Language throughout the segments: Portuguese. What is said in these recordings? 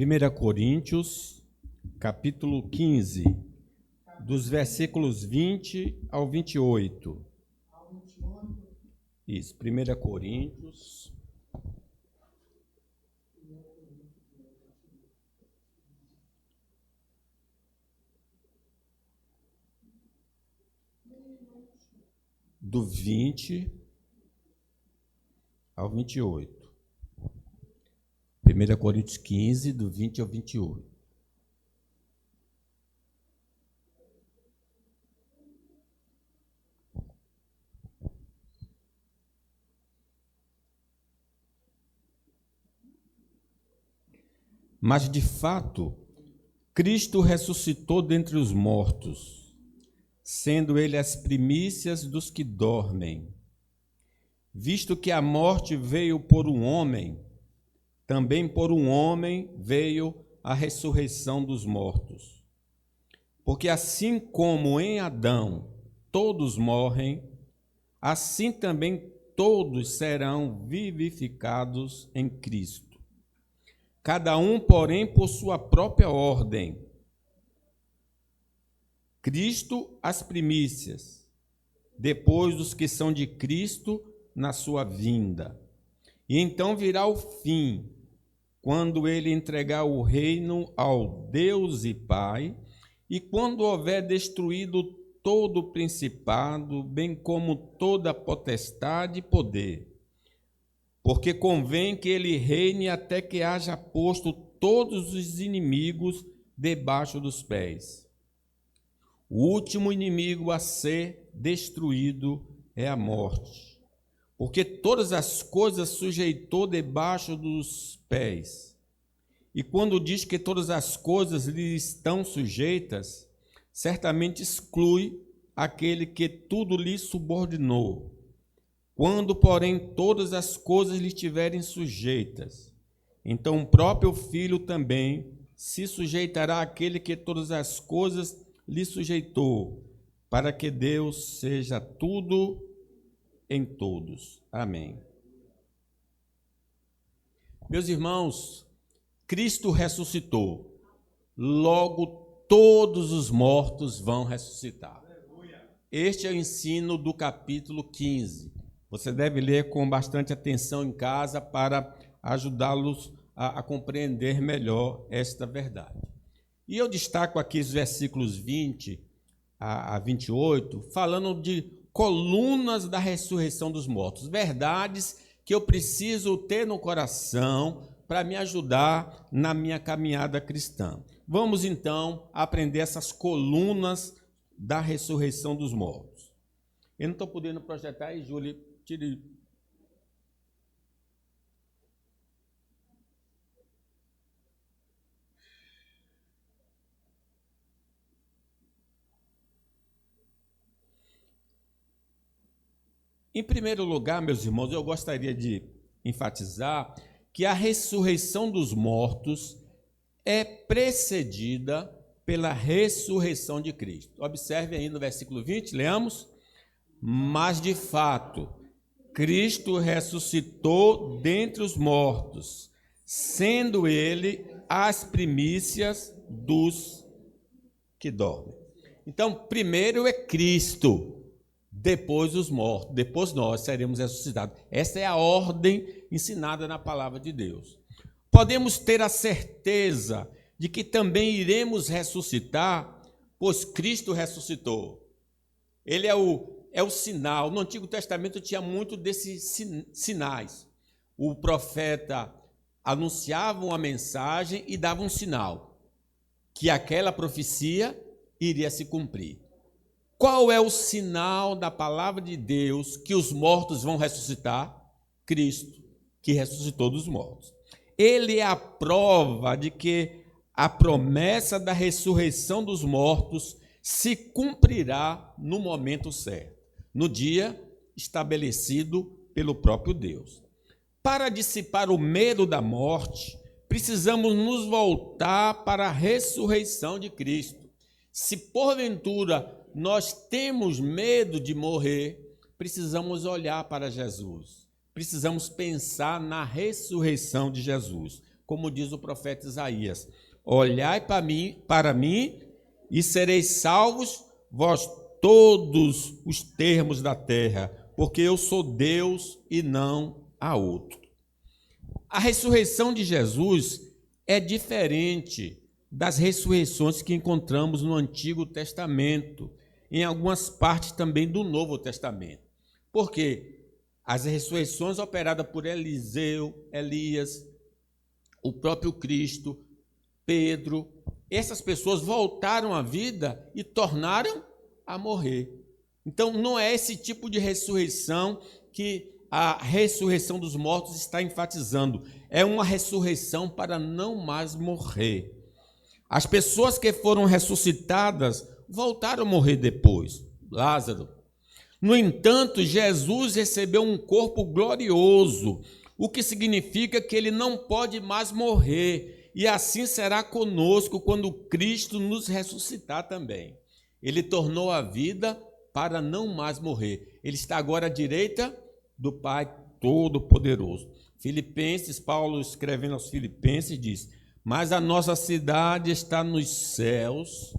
1 Coríntios, capítulo 15, dos versículos 20 ao 28. Isso, 1 Coríntios. Do 20 ao 28. 1 Coríntios 15, do 20 ao 28. Mas, de fato, Cristo ressuscitou dentre os mortos, sendo ele as primícias dos que dormem. Visto que a morte veio por um homem, também por um homem veio a ressurreição dos mortos. Porque assim como em Adão todos morrem, assim também todos serão vivificados em Cristo. Cada um, porém, por sua própria ordem. Cristo as primícias, depois os que são de Cristo na sua vinda. E então virá o fim, quando ele entregar o reino ao Deus e Pai, e quando houver destruído todo o principado, bem como toda potestade e poder. Porque convém que ele reine até que haja posto todos os inimigos debaixo dos pés. O último inimigo a ser destruído é a morte. Porque todas as coisas sujeitou debaixo dos pés. E quando diz que todas as coisas lhe estão sujeitas, certamente exclui aquele que tudo lhe subordinou. Quando, porém, todas as coisas lhe estiverem sujeitas, então o próprio Filho também se sujeitará àquele que todas as coisas lhe sujeitou, para que Deus seja tudo em todos. Amém. Meus irmãos, Cristo ressuscitou, logo todos os mortos vão ressuscitar. Este é o ensino do capítulo 15. Você deve ler com bastante atenção em casa para ajudá-los a compreender melhor esta verdade. E eu destaco aqui os versículos 20 a 28, falando de colunas da ressurreição dos mortos, verdades que eu preciso ter no coração para me ajudar na minha caminhada cristã. Vamos então aprender essas colunas da ressurreição dos mortos. Eu não estou podendo projetar aí, Júlia, tire. Em primeiro lugar, meus irmãos, eu gostaria de enfatizar que a ressurreição dos mortos é precedida pela ressurreição de Cristo. Observe aí no versículo 20, leamos. Mas, de fato, Cristo ressuscitou dentre os mortos, sendo ele as primícias dos que dormem. Então, primeiro é Cristo, depois os mortos, depois nós seremos ressuscitados. Essa é a ordem ensinada na palavra de Deus. Podemos ter a certeza de que também iremos ressuscitar, pois Cristo ressuscitou. Ele é o sinal. No Antigo Testamento tinha muito desses sinais. O profeta anunciava uma mensagem e dava um sinal, que aquela profecia iria se cumprir. Qual é o sinal da palavra de Deus que os mortos vão ressuscitar? Cristo, que ressuscitou dos mortos. Ele é a prova de que a promessa da ressurreição dos mortos se cumprirá no momento certo, no dia estabelecido pelo próprio Deus. Para dissipar o medo da morte, precisamos nos voltar para a ressurreição de Cristo. Se porventura nós temos medo de morrer, precisamos olhar para Jesus. Precisamos pensar na ressurreição de Jesus. como diz o profeta Isaías: olhai para mim e sereis salvos, vós todos os termos da terra, porque eu sou Deus e não há outro. A ressurreição de Jesus é diferente das ressurreições que encontramos no Antigo Testamento, em algumas partes também do Novo Testamento. Porque as ressurreições operadas por Eliseu, Elias, o próprio Cristo, Pedro, essas pessoas voltaram à vida e tornaram a morrer. Então, não é esse tipo de ressurreição que a ressurreição dos mortos está enfatizando. É uma ressurreição para não mais morrer. As pessoas que foram ressuscitadas voltaram a morrer depois. Lázaro. No entanto, Jesus recebeu um corpo glorioso, o que significa que ele não pode mais morrer, e assim será conosco quando Cristo nos ressuscitar também. Ele tornou a vida para não mais morrer. Ele está agora à direita do Pai Todo-Poderoso. Filipenses, Paulo escrevendo aos Filipenses diz: mas a nossa cidade está nos céus,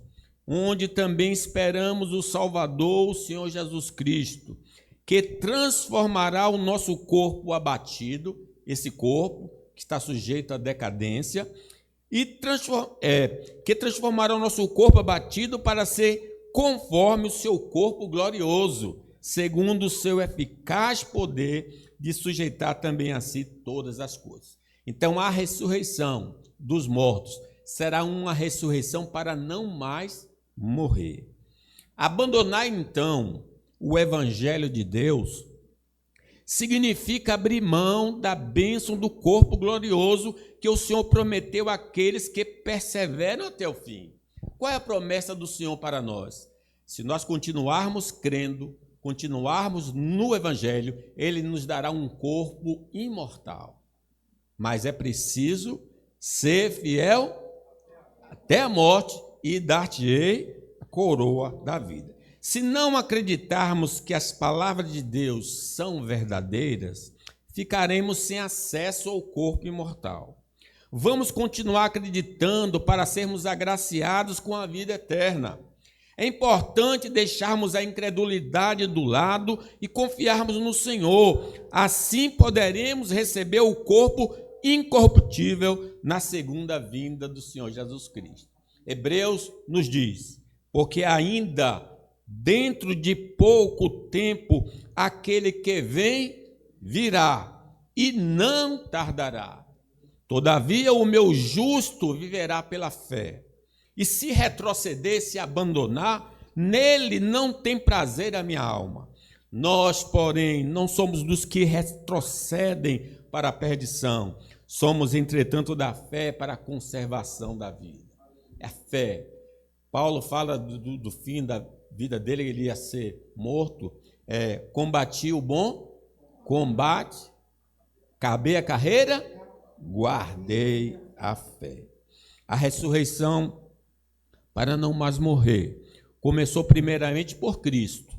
onde também esperamos o Salvador, o Senhor Jesus Cristo, que transformará o nosso corpo abatido, esse corpo que está sujeito à decadência, e que transformará o nosso corpo abatido para ser conforme o seu corpo glorioso, segundo o seu eficaz poder de sujeitar também a si todas as coisas. Então, a ressurreição dos mortos será uma ressurreição para não mais morrer. Abandonar, então, o Evangelho de Deus significa abrir mão da bênção do corpo glorioso que o Senhor prometeu àqueles que perseveram até o fim. Qual é a promessa do Senhor para nós? Se nós continuarmos crendo, continuarmos no Evangelho, Ele nos dará um corpo imortal. Mas é preciso ser fiel até a morte e dar-te-ei a coroa da vida. Se não acreditarmos que as palavras de Deus são verdadeiras, ficaremos sem acesso ao corpo imortal. Vamos continuar acreditando para sermos agraciados com a vida eterna. É importante deixarmos a incredulidade do lado e confiarmos no Senhor. Assim poderemos receber o corpo incorruptível na segunda vinda do Senhor Jesus Cristo. Hebreus nos diz: porque ainda dentro de pouco tempo aquele que vem virá e não tardará. Todavia o meu justo viverá pela fé. E se retroceder, se abandonar, nele não tem prazer a minha alma. Nós, porém, não somos dos que retrocedem para a perdição. Somos, entretanto, da fé para a conservação da vida. É a fé. Paulo fala do fim da vida dele, ele ia ser morto. Combati o bom combate, acabei a carreira, guardei a fé. A ressurreição para não mais morrer começou primeiramente por Cristo,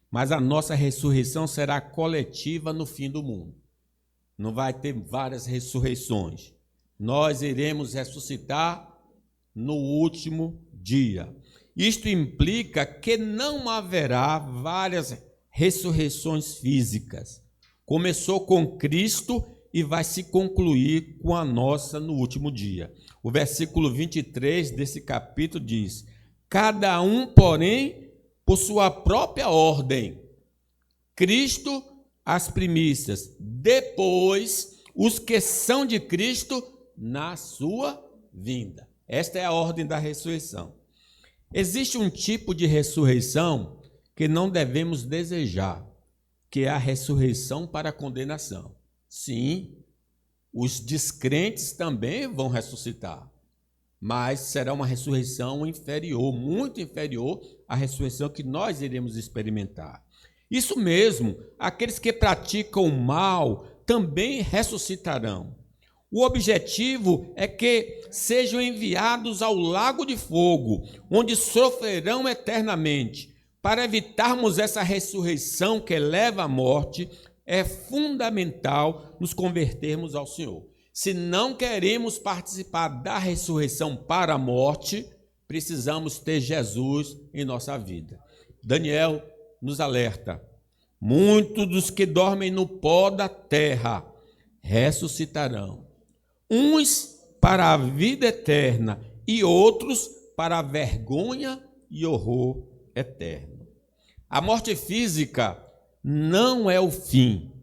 mas a nossa ressurreição será coletiva no fim do mundo. Não vai ter várias ressurreições. Nós iremos ressuscitar no último dia. Isto implica que não haverá várias ressurreições físicas. Começou com Cristo e vai se concluir com a nossa no último dia. O versículo 23 desse capítulo diz: cada um, porém, por sua própria ordem. Cristo, as primícias, depois os que são de Cristo na sua vinda. Esta é a ordem da ressurreição. Existe um tipo de ressurreição que não devemos desejar, que é a ressurreição para a condenação. Sim, os descrentes também vão ressuscitar, mas será uma ressurreição inferior, muito inferior à ressurreição que nós iremos experimentar. Isso mesmo, aqueles que praticam o mal também ressuscitarão. O objetivo é que sejam enviados ao lago de fogo, onde sofrerão eternamente. Para evitarmos essa ressurreição que leva à morte, é fundamental nos convertermos ao Senhor. Se não queremos participar da ressurreição para a morte, precisamos ter Jesus em nossa vida. Daniel nos alerta: muitos dos que dormem no pó da terra ressuscitarão, uns para a vida eterna e outros para a vergonha e horror eterno. A morte física não é o fim,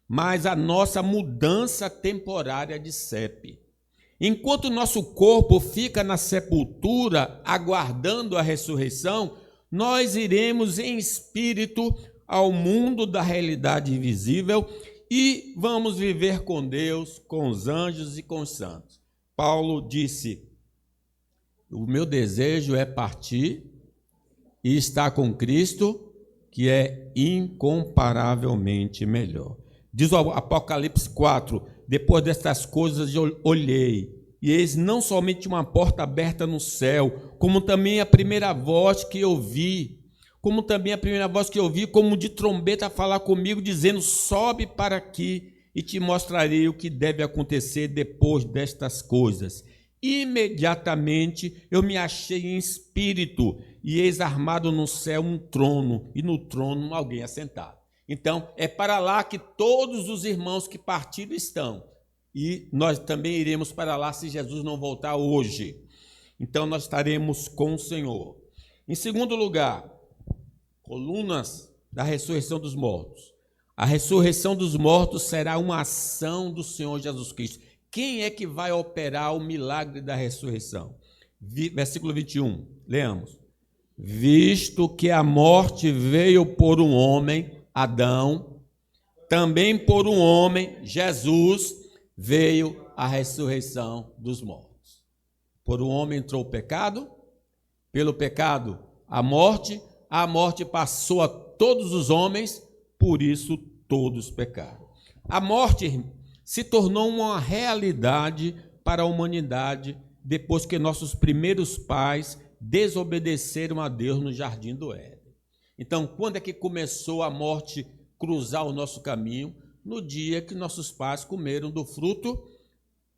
mas a nossa mudança temporária de CEP. Enquanto nosso corpo fica na sepultura, aguardando a ressurreição, nós iremos em espírito ao mundo da realidade invisível e vamos viver com Deus, com os anjos e com os santos. Paulo disse: o meu desejo é partir e estar com Cristo, que é incomparavelmente melhor. Diz o Apocalipse 4, depois destas coisas eu olhei, e eis não somente uma porta aberta no céu, como também a primeira voz que eu vi, como de trombeta falar comigo, dizendo: sobe para aqui e te mostrarei o que deve acontecer depois destas coisas. Imediatamente eu me achei em espírito, e eis armado no céu um trono, e no trono alguém assentado. Então, é para lá que todos os irmãos que partiram estão. E nós também iremos para lá se Jesus não voltar hoje. Então, nós estaremos com o Senhor. Em segundo lugar, colunas da ressurreição dos mortos. A ressurreição dos mortos será uma ação do Senhor Jesus Cristo. Quem é que vai operar o milagre da ressurreição? Versículo 21, leamos. Visto que a morte veio por um homem, Adão, também por um homem, Jesus, veio a ressurreição dos mortos. Por um homem entrou o pecado, pelo pecado a morte passou a todos os homens, por isso todos pecaram. A morte se tornou uma realidade para a humanidade depois que nossos primeiros pais desobedeceram a Deus no jardim do Éden. Então, quando é que começou a morte cruzar o nosso caminho? No dia que nossos pais comeram do fruto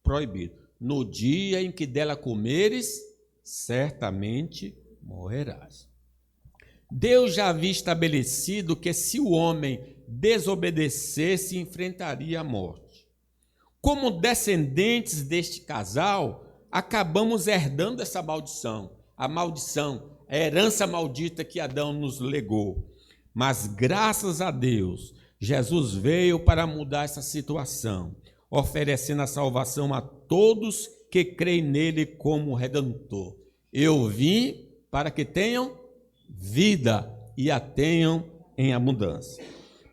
proibido. No dia em que dela comeres, certamente morrerás. Deus já havia estabelecido que se o homem desobedecesse, enfrentaria a morte. Como descendentes deste casal, acabamos herdando essa maldição. A herança maldita que Adão nos legou. Mas graças a Deus, Jesus veio para mudar essa situação, oferecendo a salvação a todos que creem nele como Redentor. Eu vim para que tenham vida e a tenham em abundância.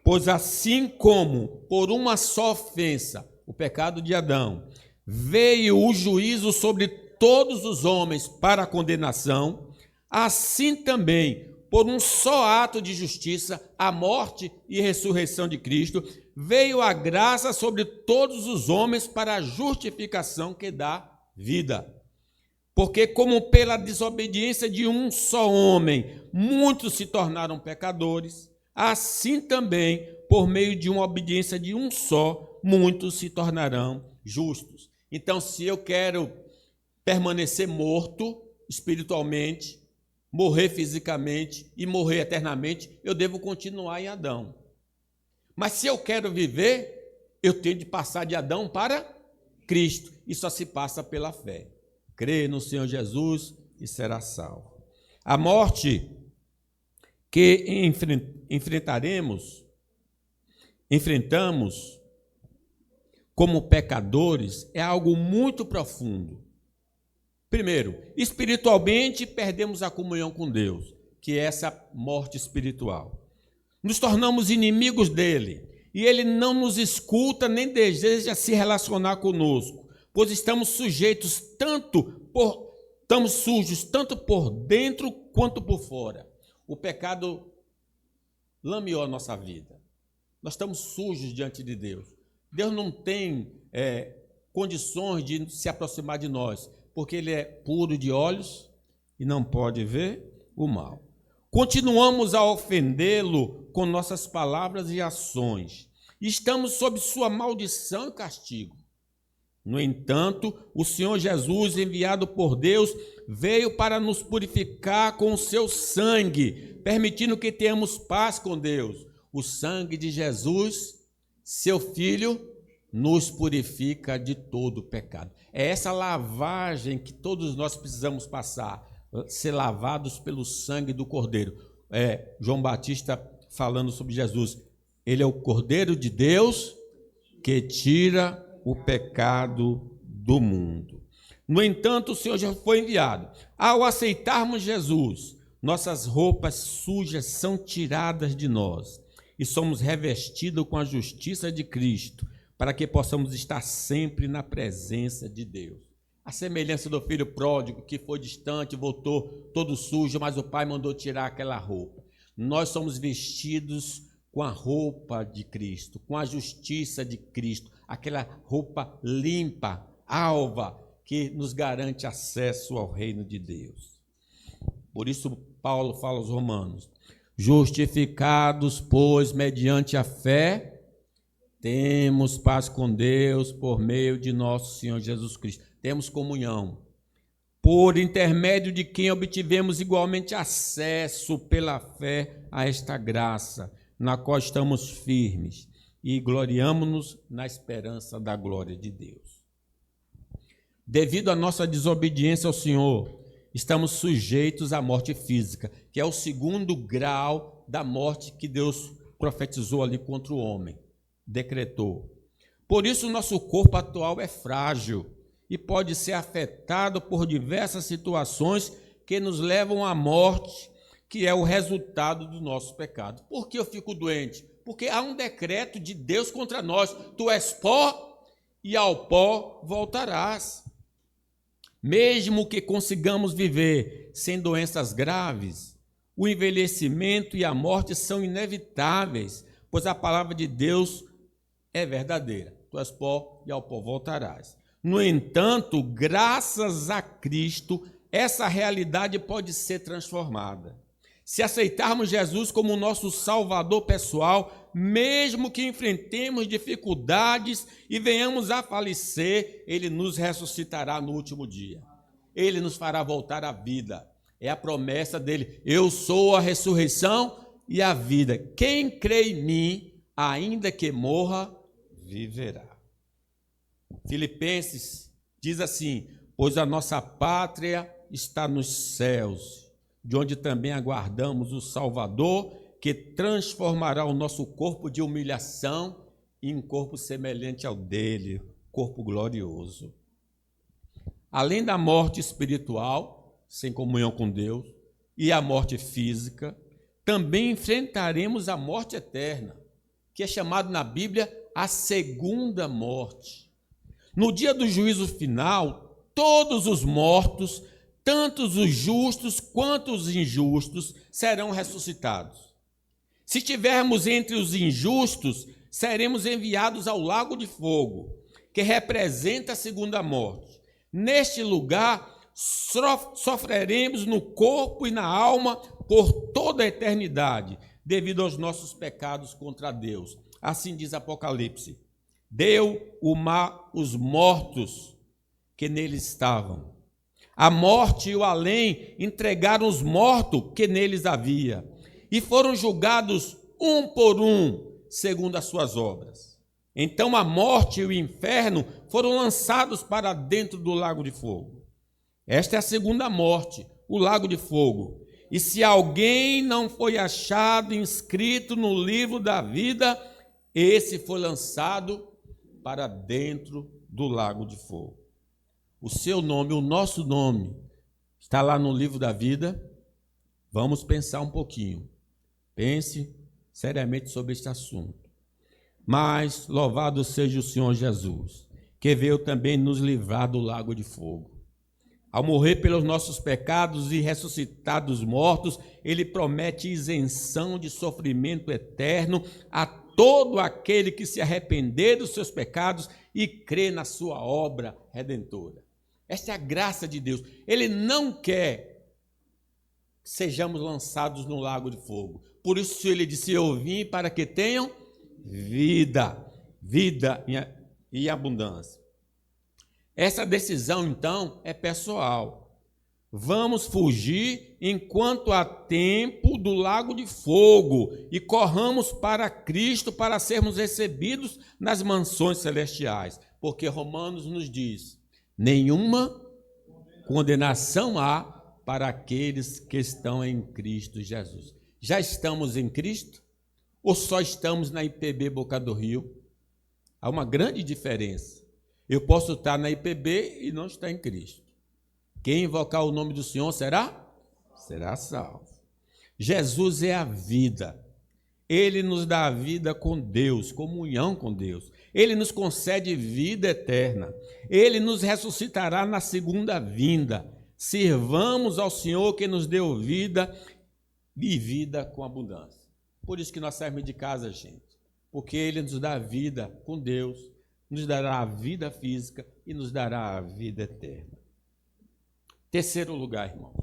Pois assim como por uma só ofensa, o pecado de Adão, veio o juízo sobre todos os homens para a condenação, assim também, por um só ato de justiça, a morte e ressurreição de Cristo, veio a graça sobre todos os homens para a justificação que dá vida. Porque como pela desobediência de um só homem, muitos se tornaram pecadores, assim também, por meio de uma obediência de um só, muitos se tornarão justos. Então, se eu quero permanecer morto espiritualmente, morrer fisicamente e morrer eternamente, eu devo continuar em Adão. Mas se eu quero viver, eu tenho de passar de Adão para Cristo. E só se passa pela fé. Crê no Senhor Jesus e será salvo. A morte que enfrentamos como pecadores é algo muito profundo. Primeiro, espiritualmente perdemos a comunhão com Deus, que é essa morte espiritual. Nos tornamos inimigos dele, e ele não nos escuta nem deseja se relacionar conosco, pois estamos sujos tanto por dentro quanto por fora. O pecado lameou a nossa vida. Nós estamos sujos diante de Deus. Deus não tem condições de se aproximar de nós, porque ele é puro de olhos e não pode ver o mal. Continuamos a ofendê-lo com nossas palavras e ações. Estamos sob sua maldição e castigo. No entanto, o Senhor Jesus, enviado por Deus, veio para nos purificar com o seu sangue, permitindo que tenhamos paz com Deus. O sangue de Jesus, seu Filho, nos purifica de todo pecado. É essa lavagem que todos nós precisamos passar, ser lavados pelo sangue do Cordeiro. João Batista falando sobre Jesus. Ele é o Cordeiro de Deus que tira o pecado do mundo. No entanto, o Senhor já foi enviado. Ao aceitarmos Jesus, nossas roupas sujas são tiradas de nós e somos revestidos com a justiça de Cristo, para que possamos estar sempre na presença de Deus. A semelhança do filho pródigo que foi distante, voltou todo sujo, mas o pai mandou tirar aquela roupa. Nós somos vestidos com a roupa de Cristo, com a justiça de Cristo, aquela roupa limpa, alva, que nos garante acesso ao reino de Deus. Por isso Paulo fala aos Romanos: justificados, pois, mediante a fé, temos paz com Deus por meio de nosso Senhor Jesus Cristo. Temos comunhão, por intermédio de quem obtivemos igualmente acesso pela fé a esta graça, na qual estamos firmes e gloriamo-nos na esperança da glória de Deus. Devido à nossa desobediência ao Senhor, estamos sujeitos à morte física, que é o segundo grau da morte que Deus profetizou ali contra o homem, decretou. Por isso, o nosso corpo atual é frágil e pode ser afetado por diversas situações que nos levam à morte, que é o resultado do nosso pecado. Por que eu fico doente? Porque há um decreto de Deus contra nós. Tu és pó e ao pó voltarás. Mesmo que consigamos viver sem doenças graves, o envelhecimento e a morte são inevitáveis, pois a palavra de Deus é verdadeira. Tu és pó e ao pó voltarás. No entanto, graças a Cristo, essa realidade pode ser transformada. Se aceitarmos Jesus como nosso Salvador pessoal, mesmo que enfrentemos dificuldades e venhamos a falecer, Ele nos ressuscitará no último dia. Ele nos fará voltar à vida. É a promessa dele: eu sou a ressurreição e a vida. Quem crê em mim, ainda que morra, viverá. Filipenses diz assim: pois a nossa pátria está nos céus, de onde também aguardamos o Salvador, que transformará o nosso corpo de humilhação em um corpo semelhante ao dele, corpo glorioso. Além da morte espiritual, sem comunhão com Deus, e a morte física, também enfrentaremos a morte eterna, que é chamada na Bíblia a segunda morte. No dia do juízo final, todos os mortos, tanto os justos quanto os injustos, serão ressuscitados. Se estivermos entre os injustos, seremos enviados ao lago de fogo, que representa a segunda morte. Neste lugar, sofreremos no corpo e na alma por toda a eternidade, devido aos nossos pecados contra Deus. Assim diz Apocalipse: deu o mar os mortos que nele estavam. A morte e o além entregaram os mortos que neles havia, e foram julgados um por um, segundo as suas obras. Então a morte e o inferno foram lançados para dentro do lago de fogo. Esta é a segunda morte, o lago de fogo. E se alguém não foi achado inscrito no livro da vida, esse foi lançado para dentro do lago de fogo. O seu nome, o nosso nome, está lá no livro da vida. Vamos pensar um pouquinho. Pense seriamente sobre este assunto. Mas louvado seja o Senhor Jesus, que veio também nos livrar do lago de fogo. Ao morrer pelos nossos pecados e ressuscitar dos mortos, ele promete isenção de sofrimento eterno a todo aquele que se arrepender dos seus pecados e crê na sua obra redentora. Esta é a graça de Deus. Ele não quer que sejamos lançados no lago de fogo. Por isso ele disse: eu vim para que tenham vida, vida e abundância. Essa decisão, então, é pessoal. Vamos fugir enquanto há tempo do lago de fogo e corramos para Cristo para sermos recebidos nas mansões celestiais. Porque Romanos nos diz: nenhuma condenação há para aqueles que estão em Cristo Jesus. Já estamos em Cristo? Ou só estamos na IPB Boca do Rio? Há uma grande diferença. Eu posso estar na IPB e não estar em Cristo. Quem invocar o nome do Senhor será salvo. Jesus é a vida. Ele nos dá a vida com Deus, comunhão com Deus. Ele nos concede vida eterna. Ele nos ressuscitará na segunda vinda. Sirvamos ao Senhor que nos deu vida e vida com abundância. Por isso que nós saímos de casa, gente. Porque Ele nos dá a vida com Deus, nos dará a vida física e nos dará a vida eterna. Terceiro lugar, irmãos.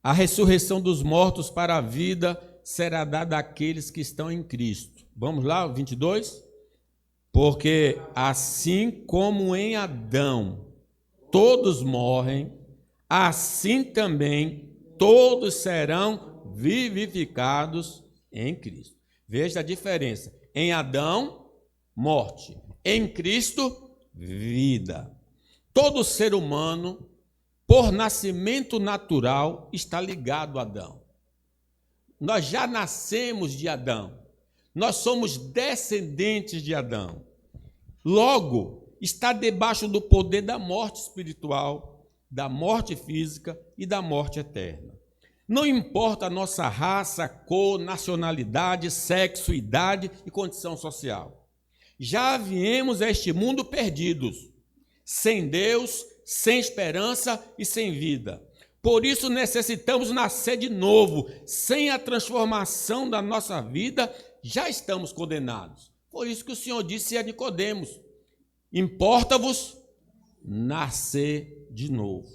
A ressurreição dos mortos para a vida será dada àqueles que estão em Cristo. Vamos lá, 22? Porque assim como em Adão todos morrem, assim também todos serão vivificados em Cristo. Veja a diferença. Em Adão, morte. Em Cristo, vida. Todo ser humano, por nascimento natural, está ligado a Adão. Nós já nascemos de Adão. Nós somos descendentes de Adão. Logo, está debaixo do poder da morte espiritual, da morte física e da morte eterna. Não importa a nossa raça, cor, nacionalidade, sexo, idade e condição social. Já viemos a este mundo perdidos, sem Deus, sem esperança e sem vida. Por isso necessitamos nascer de novo. Sem a transformação da nossa vida, já estamos condenados. Por isso que o Senhor disse a Nicodemos: importa-vos nascer de novo.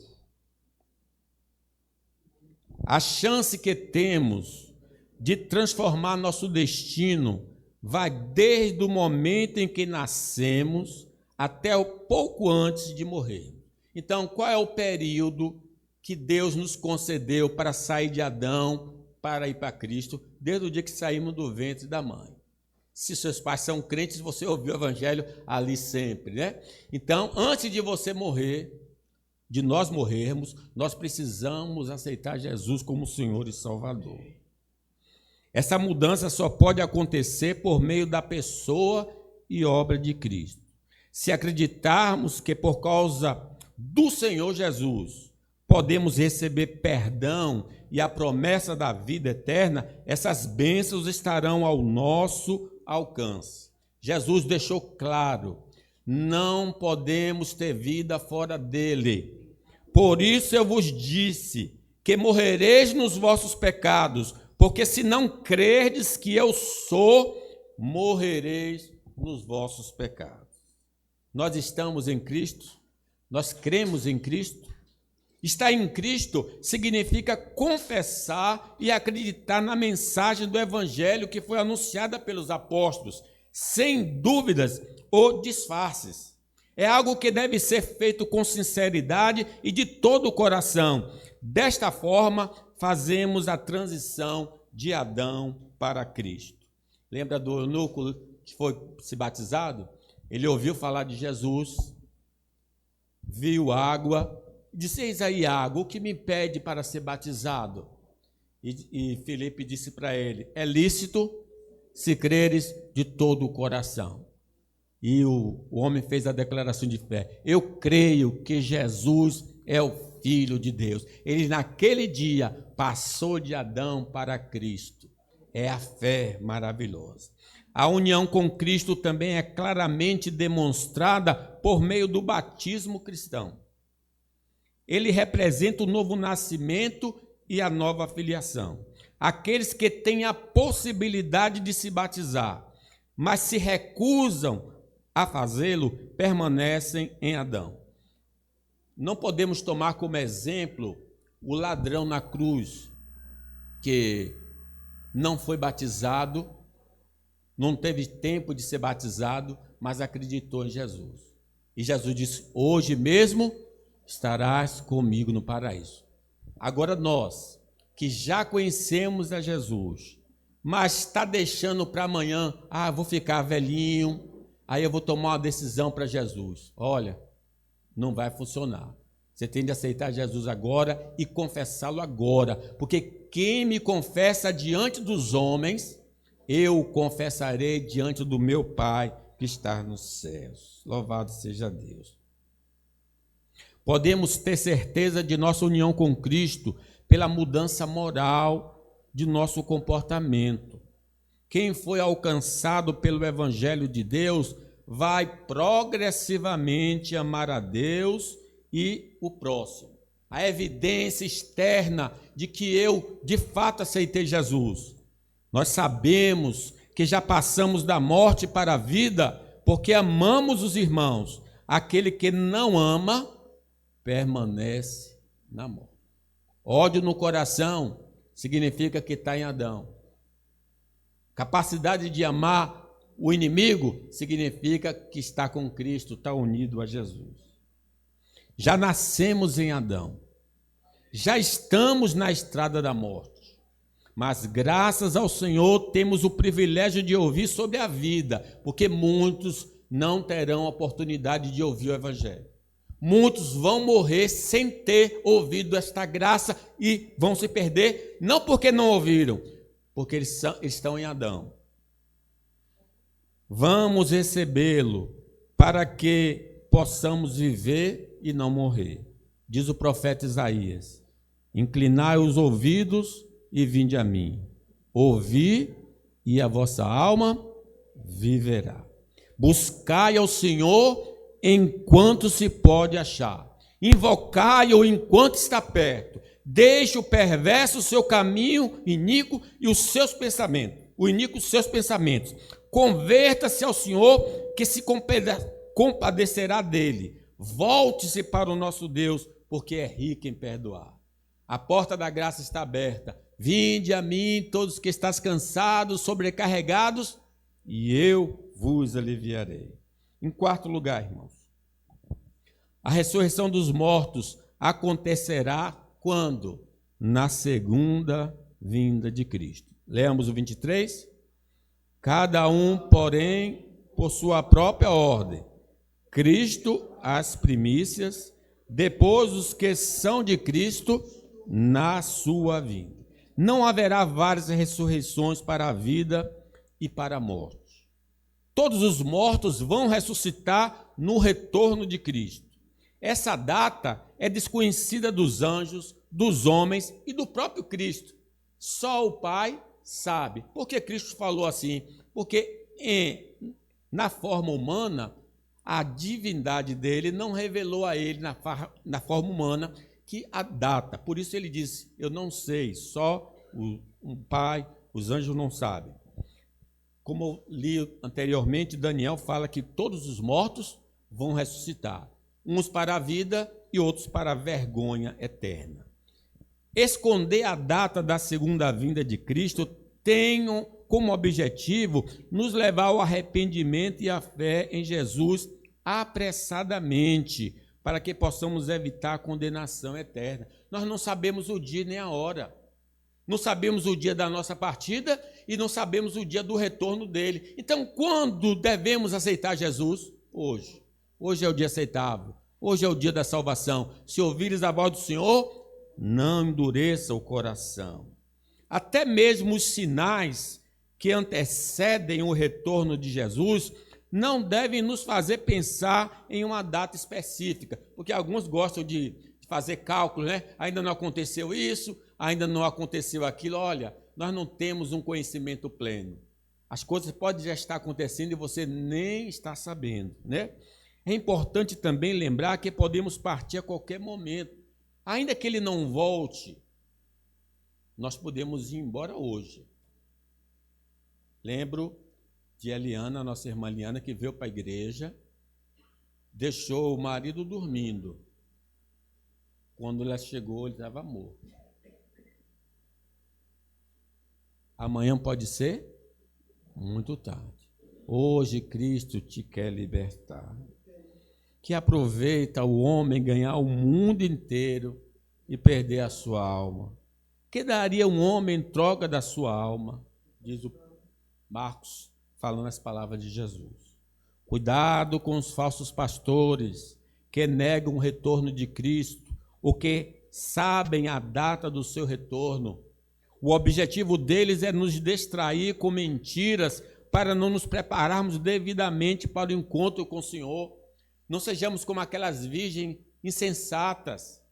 A chance que temos de transformar nosso destino vai desde o momento em que nascemos até o pouco antes de morrer. Então, qual é o período que Deus nos concedeu para sair de Adão, para ir para Cristo, desde o dia que saímos do ventre da mãe? Se seus pais são crentes, você ouviu o evangelho ali sempre, né? Então, antes de você morrer, de nós morrermos, nós precisamos aceitar Jesus como Senhor e Salvador. Essa mudança só pode acontecer por meio da pessoa e obra de Cristo. Se acreditarmos que por causa do Senhor Jesus podemos receber perdão e a promessa da vida eterna, essas bênçãos estarão ao nosso alcance. Jesus deixou claro: não podemos ter vida fora dele. Por isso eu vos disse que morrereis nos vossos pecados, porque se não crerdes que eu sou, morrereis nos vossos pecados. Nós estamos em Cristo, nós cremos em Cristo. Estar em Cristo significa confessar e acreditar na mensagem do Evangelho que foi anunciada pelos apóstolos, sem dúvidas ou disfarces. É algo que deve ser feito com sinceridade e de todo o coração. Desta forma, fazemos a transição de Adão para Cristo. Lembra do eunuco que foi se batizado? Ele ouviu falar de Jesus, viu água, disse: eis aí água, o que me impede para ser batizado? E Filipe disse para ele: é lícito se creres de todo o coração. E o homem fez a declaração de fé: eu creio que Jesus é o Filho de Deus. Ele naquele dia passou de Adão para Cristo. É a fé maravilhosa. A união com Cristo também é claramente demonstrada por meio do batismo cristão. Ele representa o novo nascimento e a nova filiação. Aqueles que têm a possibilidade de se batizar, mas se recusam a fazê-lo, permanecem em Adão. Não podemos tomar como exemplo o ladrão na cruz, que não foi batizado, não teve tempo de ser batizado, mas acreditou em Jesus. E Jesus disse: hoje mesmo estarás comigo no paraíso. Agora nós, que já conhecemos a Jesus, mas está deixando para amanhã, vou ficar velhinho, aí eu vou tomar uma decisão para Jesus. Olha, não vai funcionar. Você tem de aceitar Jesus agora e confessá-lo agora, porque quem me confessa diante dos homens, eu confessarei diante do meu Pai que está nos céus. Louvado seja Deus. Podemos ter certeza de nossa união com Cristo pela mudança moral de nosso comportamento. Quem foi alcançado pelo Evangelho de Deus vai progressivamente amar a Deus e o próximo. A evidência externa de que eu, de fato, aceitei Jesus. Nós sabemos que já passamos da morte para a vida porque amamos os irmãos. Aquele que não ama, permanece na morte. Ódio no coração significa que está em Adão. Capacidade de amar o inimigo significa que está com Cristo, está unido a Jesus. Já nascemos em Adão, já estamos na estrada da morte, mas graças ao Senhor temos o privilégio de ouvir sobre a vida, porque muitos não terão oportunidade de ouvir o Evangelho. Muitos vão morrer sem ter ouvido esta graça e vão se perder, não porque não ouviram, porque eles estão em Adão. Vamos recebê-lo para que possamos viver e não morrer. Diz o profeta Isaías: inclinai os ouvidos e vinde a mim. Ouvi e a vossa alma viverá. Buscai ao Senhor enquanto se pode achar. Invocai-o enquanto está perto. Deixe o perverso o seu caminho iníquo e os seus pensamentos. O iníquo os seus pensamentos. Converta-se ao Senhor, que se compadecerá dele. Volte-se para o nosso Deus, porque é rico em perdoar. A porta da graça está aberta. Vinde a mim, todos que estáis cansados, sobrecarregados, e eu vos aliviarei. Em quarto lugar, irmãos, a ressurreição dos mortos acontecerá quando? Na segunda vinda de Cristo. Leamos o 23. Cada um, porém, por sua própria ordem. Cristo as primícias, depois os que são de Cristo na sua vinda. Não haverá várias ressurreições para a vida e para a morte. Todos os mortos vão ressuscitar no retorno de Cristo. Essa data é desconhecida dos anjos, dos homens e do próprio Cristo. Só o Pai sabe. Por que Cristo falou assim? Porque na forma humana, a divindade dele não revelou a ele, na forma humana, que a data. Por isso ele disse: eu não sei, só o Pai, os anjos não sabem. Como eu li anteriormente, Daniel fala que todos os mortos vão ressuscitar. Uns para a vida e outros para a vergonha eterna. Esconder a data da segunda vinda de Cristo tem como objetivo nos levar ao arrependimento e à fé em Jesus apressadamente, para que possamos evitar a condenação eterna. Nós não sabemos o dia nem a hora. Não sabemos o dia da nossa partida e não sabemos o dia do retorno dele. Então, quando devemos aceitar Jesus? Hoje. Hoje é o dia aceitável. Hoje é o dia da salvação. Se ouvires a voz do Senhor, não endureça o coração. Até mesmo os sinais que antecedem o retorno de Jesus não devem nos fazer pensar em uma data específica, porque alguns gostam de fazer cálculo, né? Ainda não aconteceu isso, ainda não aconteceu aquilo. Olha, nós não temos um conhecimento pleno. As coisas podem já estar acontecendo e você nem está sabendo, né? É importante também lembrar que podemos partir a qualquer momento. Ainda que ele não volte, nós podemos ir embora hoje. Lembro de Eliana, nossa irmã Eliana, que veio para a igreja, deixou o marido dormindo. Quando ela chegou, ele estava morto. Amanhã pode ser muito tarde. Hoje Cristo te quer libertar. Que aproveita o homem ganhar o mundo inteiro e perder a sua alma? Que daria um homem em troca da sua alma? Diz o Marcos, falando as palavras de Jesus. Cuidado com os falsos pastores que negam o retorno de Cristo, ou que sabem a data do seu retorno. O objetivo deles é nos distrair com mentiras para não nos prepararmos devidamente para o encontro com o Senhor. Não sejamos como aquelas virgens insensatas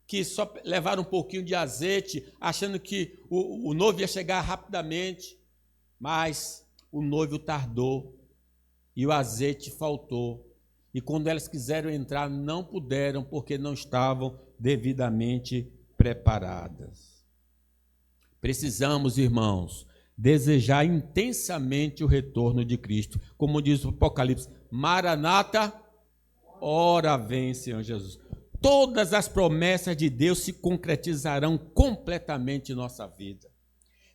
que só levaram um pouquinho de azeite, achando que o noivo ia chegar rapidamente, mas o noivo tardou e o azeite faltou. E quando elas quiseram entrar, não puderam, porque não estavam devidamente preparadas. Precisamos, irmãos, desejar intensamente o retorno de Cristo. Como diz o Apocalipse, Maranata, ora vem, Senhor Jesus. Todas as promessas de Deus se concretizarão completamente em nossa vida.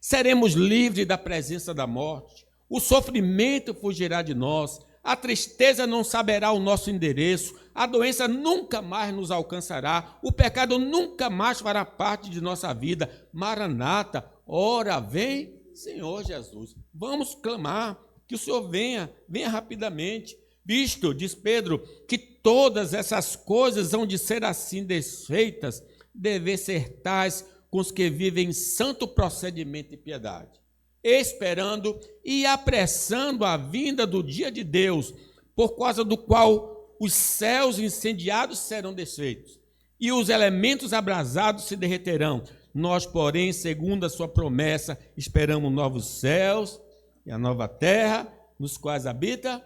Seremos livres da presença da morte. O sofrimento fugirá de nós. A tristeza não saberá o nosso endereço. A doença nunca mais nos alcançará. O pecado nunca mais fará parte de nossa vida. Maranata, ora vem, Senhor Jesus. Vamos clamar que o Senhor venha rapidamente. Visto, diz Pedro, que todas essas coisas hão de ser assim desfeitas, deve ser tais com os que vivem em santo procedimento e piedade, esperando e apressando a vinda do dia de Deus, por causa do qual os céus incendiados serão desfeitos e os elementos abrasados se derreterão. Nós, porém, segundo a sua promessa, esperamos novos céus e a nova terra, nos quais habita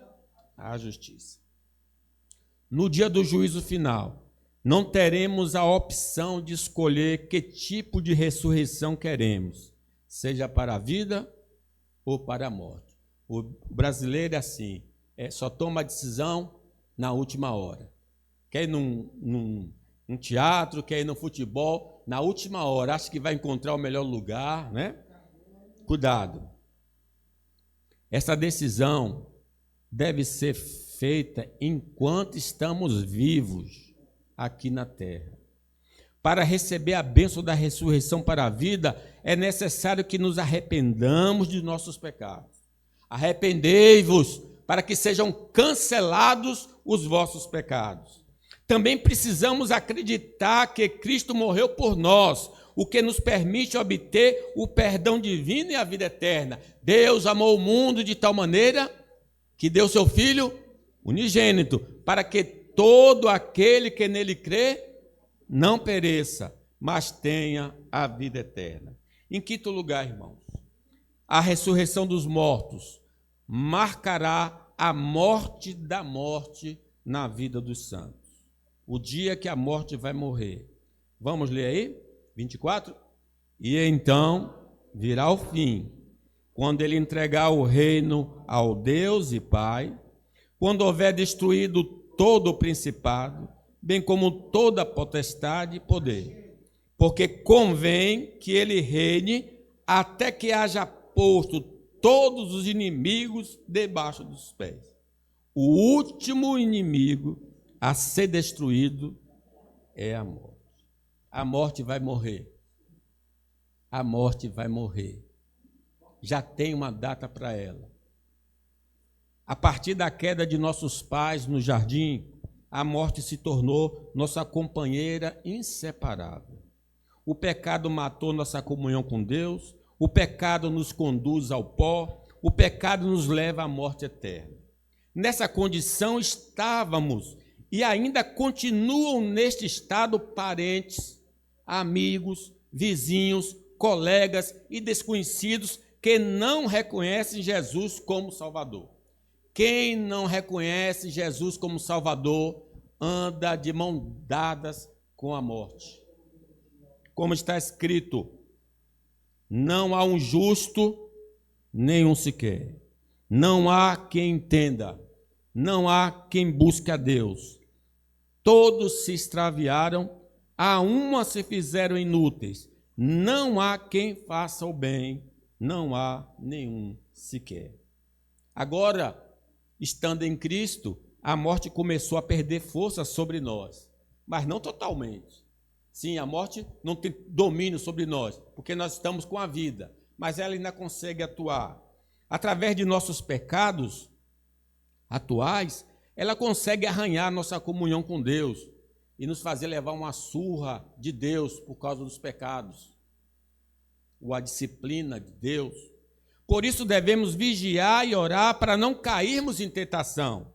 a justiça. No dia do juízo final, não teremos a opção de escolher que tipo de ressurreição queremos, seja para a vida ou para a morte. O brasileiro é assim, só toma a decisão na última hora. Quer ir num teatro, quer ir no futebol, na última hora, acha que vai encontrar o melhor lugar, né? Cuidado. Essa decisão deve ser feita enquanto estamos vivos aqui na terra. Para receber a bênção da ressurreição para a vida, é necessário que nos arrependamos de nossos pecados. Arrependei-vos, para que sejam cancelados os vossos pecados. Também precisamos acreditar que Cristo morreu por nós, o que nos permite obter o perdão divino e a vida eterna. Deus amou o mundo de tal maneira que deu seu Filho unigênito, para que todo aquele que nele crê não pereça, mas tenha a vida eterna. Em quinto lugar, irmãos, a ressurreição dos mortos marcará a morte da morte na vida dos santos. O dia que a morte vai morrer. Vamos ler aí? 24. E então virá o fim, quando ele entregar o reino ao Deus e Pai, quando houver destruído todo o principado, bem como toda a potestade e poder, porque convém que ele reine até que haja posto todos os inimigos debaixo dos pés. O último inimigo a ser destruído é a morte. A morte vai morrer. A morte vai morrer. Já tem uma data para ela. A partir da queda de nossos pais no jardim, a morte se tornou nossa companheira inseparável. O pecado matou nossa comunhão com Deus, o pecado nos conduz ao pó, o pecado nos leva à morte eterna. Nessa condição estávamos e ainda continuam neste estado parentes, amigos, vizinhos, colegas e desconhecidos que não reconhecem Jesus como Salvador. Quem não reconhece Jesus como Salvador anda de mãos dadas com a morte. Como está escrito, não há um justo, nenhum sequer. Não há quem entenda, não há quem busque a Deus. Todos se extraviaram, a uma se fizeram inúteis. Não há quem faça o bem, não há nenhum sequer. Agora, estando em Cristo, a morte começou a perder força sobre nós, mas não totalmente. Sim, a morte não tem domínio sobre nós, porque nós estamos com a vida, mas ela ainda consegue atuar. Através de nossos pecados atuais, ela consegue arranhar nossa comunhão com Deus e nos fazer levar uma surra de Deus por causa dos pecados, ou a disciplina de Deus. Por isso devemos vigiar e orar para não cairmos em tentação.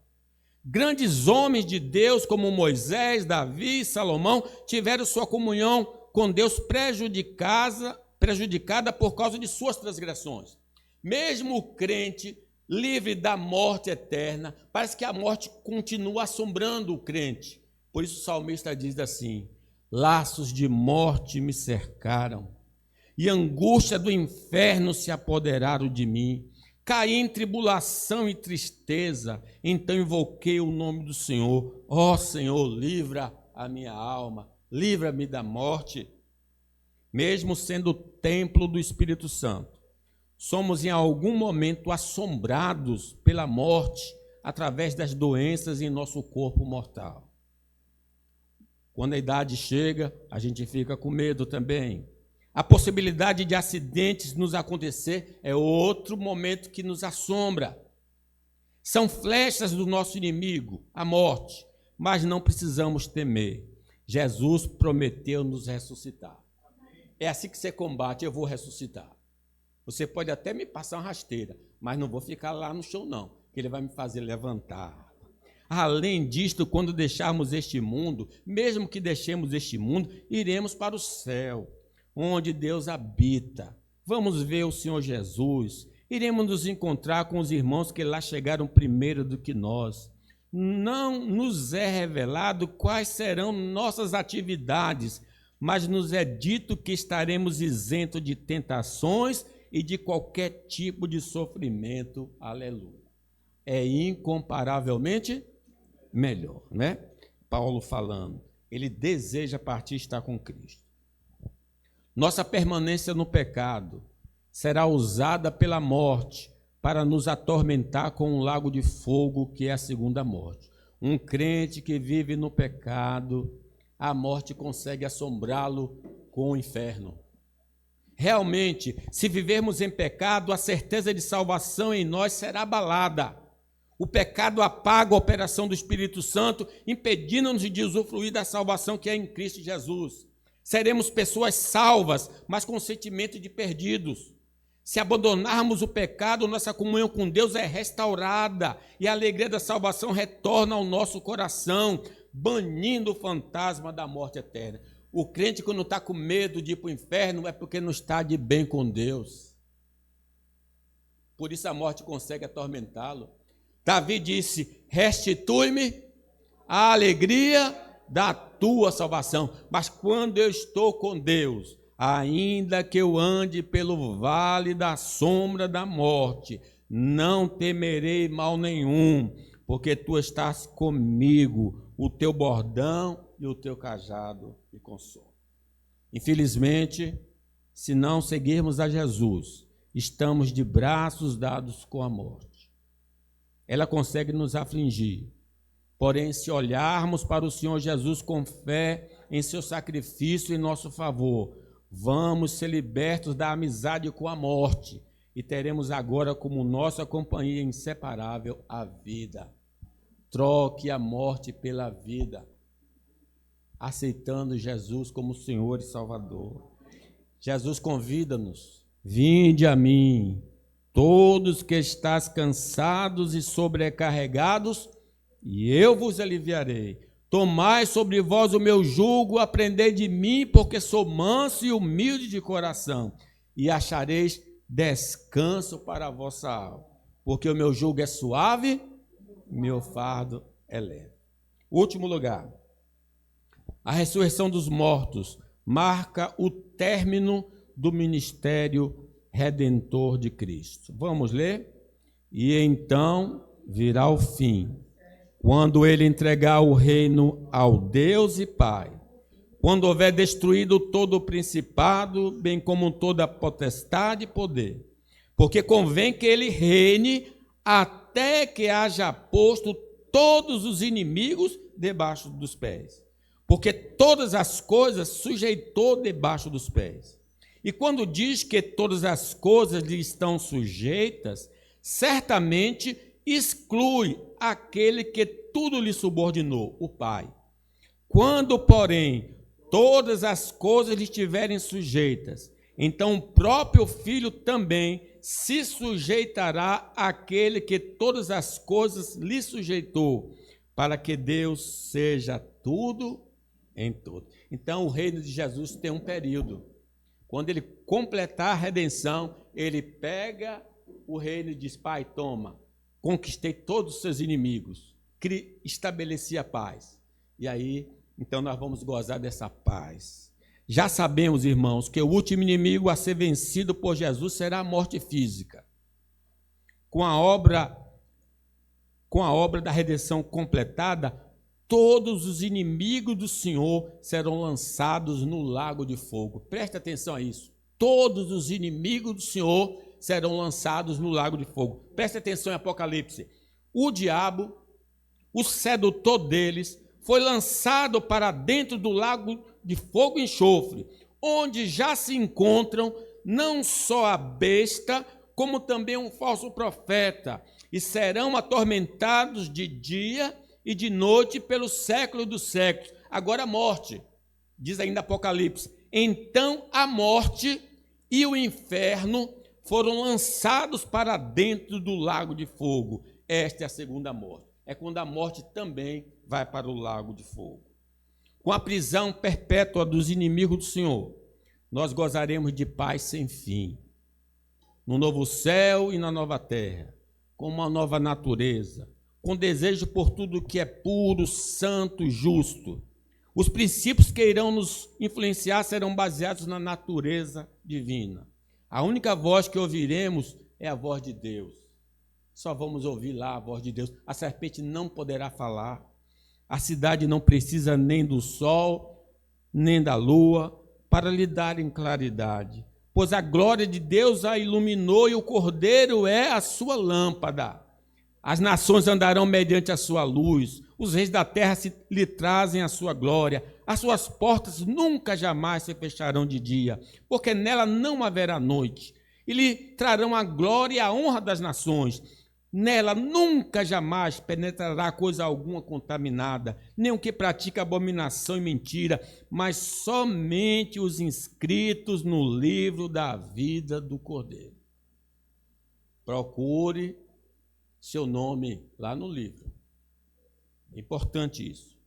Grandes homens de Deus como Moisés, Davi e Salomão tiveram sua comunhão com Deus prejudicada por causa de suas transgressões. Mesmo o crente livre da morte eterna, parece que a morte continua assombrando o crente. Por isso o salmista diz assim: laços de morte me cercaram, e angústia do inferno se apoderaram de mim. Caí em tribulação e tristeza, então invoquei o nome do Senhor. Ó Senhor, livra a minha alma, livra-me da morte. Mesmo sendo o templo do Espírito Santo, somos em algum momento assombrados pela morte através das doenças em nosso corpo mortal. Quando a idade chega, a gente fica com medo também. A possibilidade de acidentes nos acontecer é outro momento que nos assombra. São flechas do nosso inimigo, a morte, mas não precisamos temer. Jesus prometeu nos ressuscitar. É assim que você combate: eu vou ressuscitar. Você pode até me passar uma rasteira, mas não vou ficar lá no chão não, que ele vai me fazer levantar. Além disto, quando deixarmos este mundo, mesmo que deixemos este mundo, iremos para o céu, onde Deus habita. Vamos ver o Senhor Jesus, iremos nos encontrar com os irmãos que lá chegaram primeiro do que nós. Não nos é revelado quais serão nossas atividades, mas nos é dito que estaremos isentos de tentações e de qualquer tipo de sofrimento. Aleluia. É incomparavelmente melhor, né? Paulo falando, ele deseja partir e estar com Cristo. Nossa permanência no pecado será usada pela morte para nos atormentar com um lago de fogo, que é a segunda morte. Um crente que vive no pecado, a morte consegue assombrá-lo com o inferno. Realmente, se vivermos em pecado, a certeza de salvação em nós será abalada. O pecado apaga a operação do Espírito Santo, impedindo-nos de usufruir da salvação que é em Cristo Jesus. Seremos pessoas salvas, mas com sentimento de perdidos. Se abandonarmos o pecado, nossa comunhão com Deus é restaurada e a alegria da salvação retorna ao nosso coração, banindo o fantasma da morte eterna. O crente, quando está com medo de ir para o inferno, é porque não está de bem com Deus. Por isso a morte consegue atormentá-lo. Davi disse: restitui-me a alegria da tua salvação. Mas quando eu estou com Deus, ainda que eu ande pelo vale da sombra da morte, não temerei mal nenhum, porque tu estás comigo, o teu bordão e o teu cajado me consolam. Infelizmente, se não seguirmos a Jesus, estamos de braços dados com a morte. Ela consegue nos afligir. Porém, se olharmos para o Senhor Jesus com fé em seu sacrifício em nosso favor, vamos ser libertos da amizade com a morte e teremos agora como nossa companhia inseparável a vida. Troque a morte pela vida, aceitando Jesus como Senhor e Salvador. Jesus convida-nos: vinde a mim, todos que estáis cansados e sobrecarregados, e eu vos aliviarei. Tomai sobre vós o meu jugo, aprendei de mim, porque sou manso e humilde de coração, e achareis descanso para a vossa alma, porque o meu jugo é suave, meu fardo é leve. Último lugar, a ressurreição dos mortos marca o término do ministério redentor de Cristo. Vamos ler? E então virá o fim, quando ele entregar o reino ao Deus e Pai, quando houver destruído todo o principado, bem como toda a potestade e poder, porque convém que ele reine até que haja posto todos os inimigos debaixo dos pés. Porque todas as coisas sujeitou debaixo dos pés. E quando diz que todas as coisas lhe estão sujeitas, certamente exclui aquele que tudo lhe subordinou, o Pai. Quando, porém, todas as coisas lhe estiverem sujeitas, então o próprio Filho também se sujeitará àquele que todas as coisas lhe sujeitou, para que Deus seja tudo em tudo. Então, o reino de Jesus tem um período. Quando ele completar a redenção, ele pega o reino e diz: Pai, toma, conquistei todos os seus inimigos, estabeleci a paz. E aí, então nós vamos gozar dessa paz. Já sabemos, irmãos, que o último inimigo a ser vencido por Jesus será a morte física. Com a obra da redenção completada, todos os inimigos do Senhor serão lançados no lago de fogo. Preste atenção a isso. Todos os inimigos do Senhor serão lançados no lago de fogo. Preste atenção em Apocalipse. O diabo, o sedutor deles, foi lançado para dentro do lago de fogo e enxofre, onde já se encontram não só a besta, como também um falso profeta, e serão atormentados de dia e de noite pelos séculos dos séculos. Agora a morte, diz ainda Apocalipse, então a morte e o inferno foram lançados para dentro do lago de fogo. Esta é a segunda morte. É quando a morte também vai para o lago de fogo. Com a prisão perpétua dos inimigos do Senhor, nós gozaremos de paz sem fim, no novo céu e na nova terra, com uma nova natureza, com desejo por tudo que é puro, santo, justo. Os princípios que irão nos influenciar serão baseados na natureza divina. A única voz que ouviremos é a voz de Deus. Só vamos ouvir lá a voz de Deus. A serpente não poderá falar. A cidade não precisa nem do sol, nem da lua, para lhe darem claridade. Pois a glória de Deus a iluminou e o Cordeiro é a sua lâmpada. As nações andarão mediante a sua luz, os reis da terra lhe trazem a sua glória, as suas portas nunca jamais se fecharão de dia, porque nela não haverá noite, e lhe trarão a glória e a honra das nações. Nela nunca jamais penetrará coisa alguma contaminada, nem o que pratica abominação e mentira, mas somente os inscritos no livro da vida do Cordeiro. Procure seu nome lá no livro. É importante isso.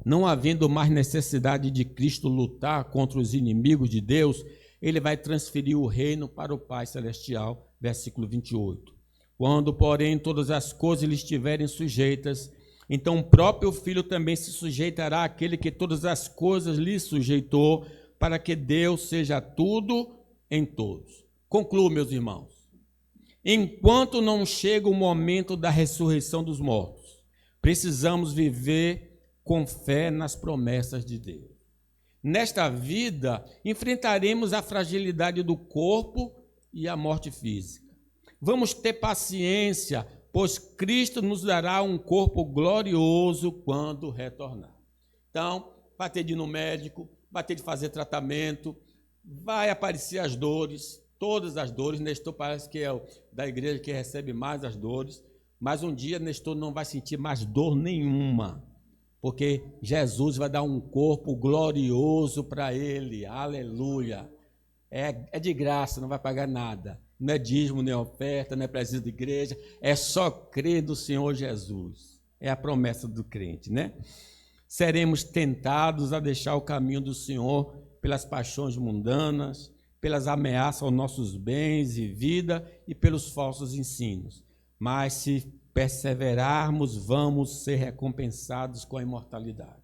Não havendo mais necessidade de Cristo lutar contra os inimigos de Deus, ele vai transferir o reino para o Pai Celestial, versículo 28. Quando, porém, todas as coisas lhe estiverem sujeitas, então o próprio Filho também se sujeitará àquele que todas as coisas lhe sujeitou, para que Deus seja tudo em todos. Concluo, meus irmãos. Enquanto não chega o momento da ressurreição dos mortos, precisamos viver com fé nas promessas de Deus. Nesta vida, enfrentaremos a fragilidade do corpo e a morte física. Vamos ter paciência, pois Cristo nos dará um corpo glorioso quando retornar. Então, vai ter de ir no médico, vai ter de fazer tratamento, vai aparecer as dores, todas as dores. Nestor parece que é da igreja que recebe mais as dores, mas um dia Nestor não vai sentir mais dor nenhuma, porque Jesus vai dar um corpo glorioso para ele, aleluia. É de graça, não vai pagar nada. Não é dízimo, nem oferta, não é presídio de igreja, é só crer no Senhor Jesus. É a promessa do crente, né? Seremos tentados a deixar o caminho do Senhor pelas paixões mundanas, pelas ameaças aos nossos bens e vida e pelos falsos ensinos. Mas se perseverarmos, vamos ser recompensados com a imortalidade.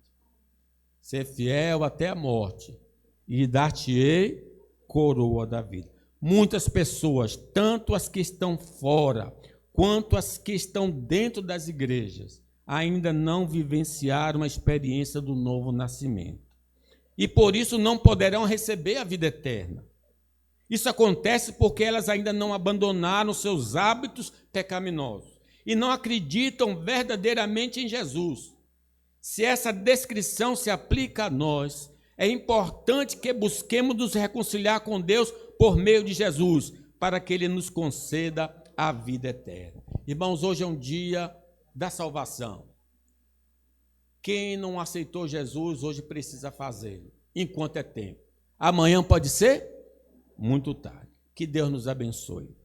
Ser fiel até a morte e dar-te-ei coroa da vida. Muitas pessoas, tanto as que estão fora, quanto as que estão dentro das igrejas, ainda não vivenciaram a experiência do novo nascimento. E por isso não poderão receber a vida eterna. Isso acontece porque elas ainda não abandonaram seus hábitos pecaminosos. e não acreditam verdadeiramente em Jesus. Se essa descrição se aplica a nós, é importante que busquemos nos reconciliar com Deus por meio de Jesus, para que Ele nos conceda a vida eterna. Irmãos, hoje é um dia da salvação. Quem não aceitou Jesus, hoje precisa fazê-lo, enquanto é tempo. Amanhã pode ser muito tarde. Que Deus nos abençoe.